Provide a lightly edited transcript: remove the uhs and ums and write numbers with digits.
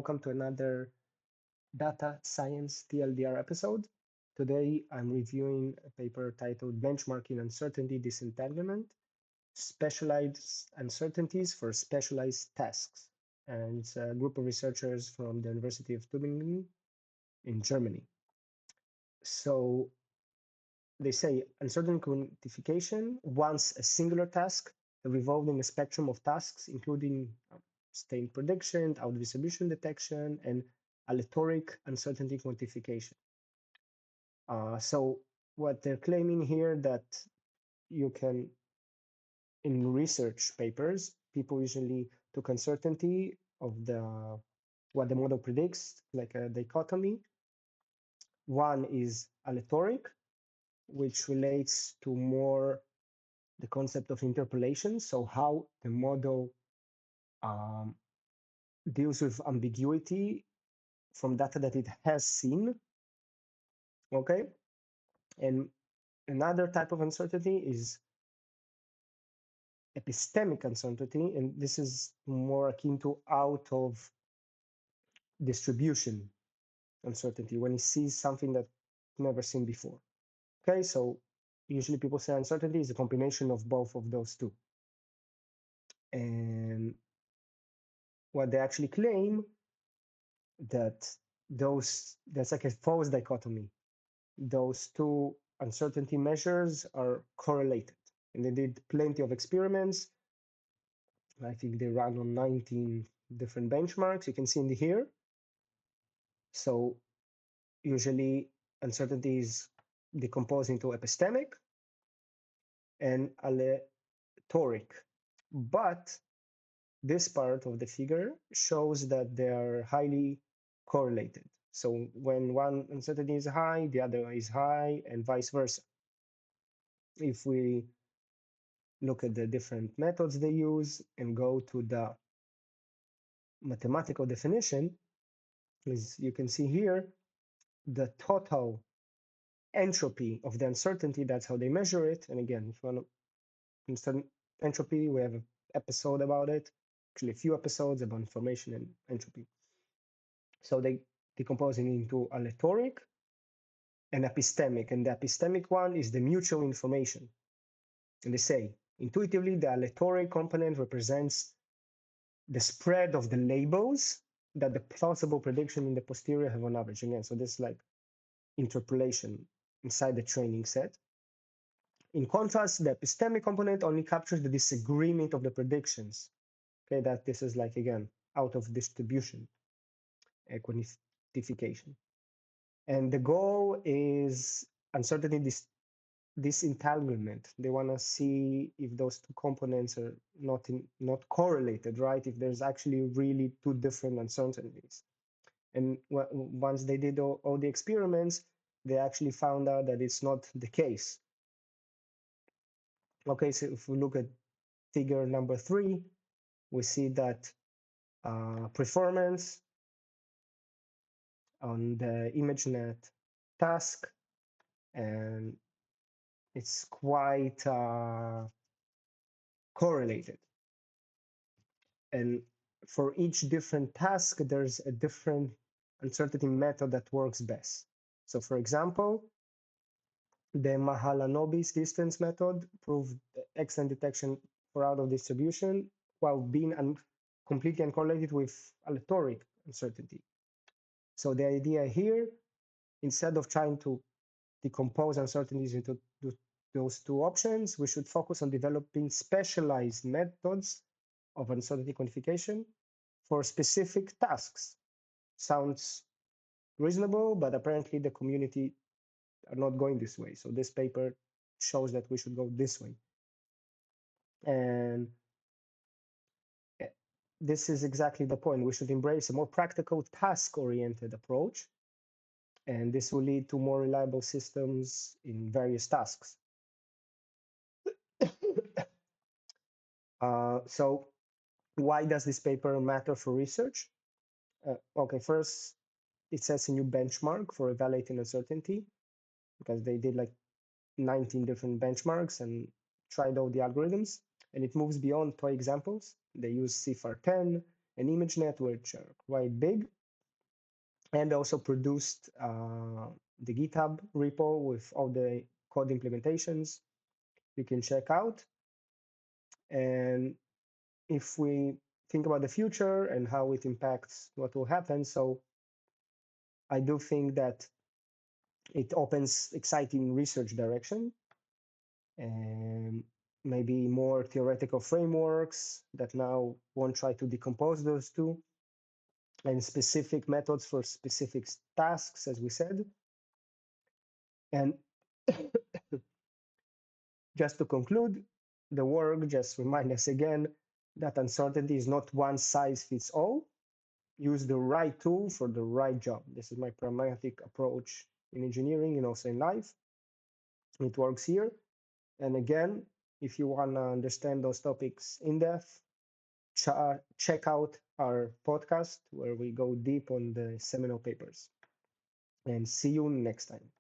Welcome to another Data Science TLDR episode. Today I'm reviewing a paper titled Benchmarking Uncertainty Disentanglement, Specialized Uncertainties for Specialized Tasks. And it's a group of researchers from the University of Tübingen in Germany. So they say uncertainty quantification wants a singular task revolved in a spectrum of tasks, including state prediction, out distribution detection, and aleatoric uncertainty quantification. So what they're claiming here that you can, in research papers, people usually took uncertainty of what the model predicts, like a dichotomy. One is aleatoric, which relates to more the concept of interpolation, so how the model deals with ambiguity from data that it has seen, okay? And another type of uncertainty is epistemic uncertainty, and this is more akin to out of distribution uncertainty, when it sees something that never seen before. Okay, so usually people say uncertainty is a combination of both of those two. And what they actually claim that there's like a false dichotomy. Those two uncertainty measures are correlated. And they did plenty of experiments. I think they ran on 19 different benchmarks. You can see in here. So usually uncertainty is decomposed into epistemic and aleatoric. But this part of the figure shows that they are highly correlated. So when one uncertainty is high, the other is high, and vice versa. If we look at the different methods they use and go to the mathematical definition, as you can see here, the total entropy of the uncertainty, that's how they measure it. And again, if you want to understand entropy, we have an episode about it, actually a few episodes about information and entropy. So they decompose it into aleatoric and epistemic. And the epistemic one is the mutual information. And they say, intuitively, the aleatoric component represents the spread of the labels that the plausible prediction in the posterior have on average. Again, so this is like interpolation inside the training set. In contrast, the epistemic component only captures the disagreement of the predictions. Okay, that this is like, again, out of distribution quantification. And the goal is uncertainty disentanglement. They want to see if those two components are not correlated, right? If there's actually really two different uncertainties. And once they did all the experiments, they actually found out that it's not the case. Okay, so if we look at figure number 3, we see that performance on the ImageNet task, and it's quite correlated. And for each different task, there's a different uncertainty method that works best. So for example, the Mahalanobis distance method proved excellent detection for out of distribution while being completely uncorrelated with aleatoric uncertainty. So the idea here, instead of trying to decompose uncertainties into those two options, we should focus on developing specialized methods of uncertainty quantification for specific tasks. Sounds reasonable, but apparently the community are not going this way. So this paper shows that we should go this way. And this is exactly the point. We should embrace a more practical, task-oriented approach. And this will lead to more reliable systems in various tasks. So why does this paper matter for research? Okay, first, it sets a new benchmark for evaluating uncertainty, because they did like 19 different benchmarks and tried all the algorithms, and it moves beyond toy examples. They use CIFAR 10 and ImageNet, which are quite big, and also produced the GitHub repo with all the code implementations you can check out. And if we think about the future and how it impacts what will happen, so I do think that it opens exciting research direction and maybe more theoretical frameworks that now won't try to decompose those two, and specific methods for specific tasks, as we said. And just to conclude, the work just remind us again that uncertainty is not one size fits all. Use the right tool for the right job. This is my pragmatic approach in engineering and also in life. It works here. And again, if you want to understand those topics in depth, check out our podcast where we go deep on the seminal papers. And see you next time.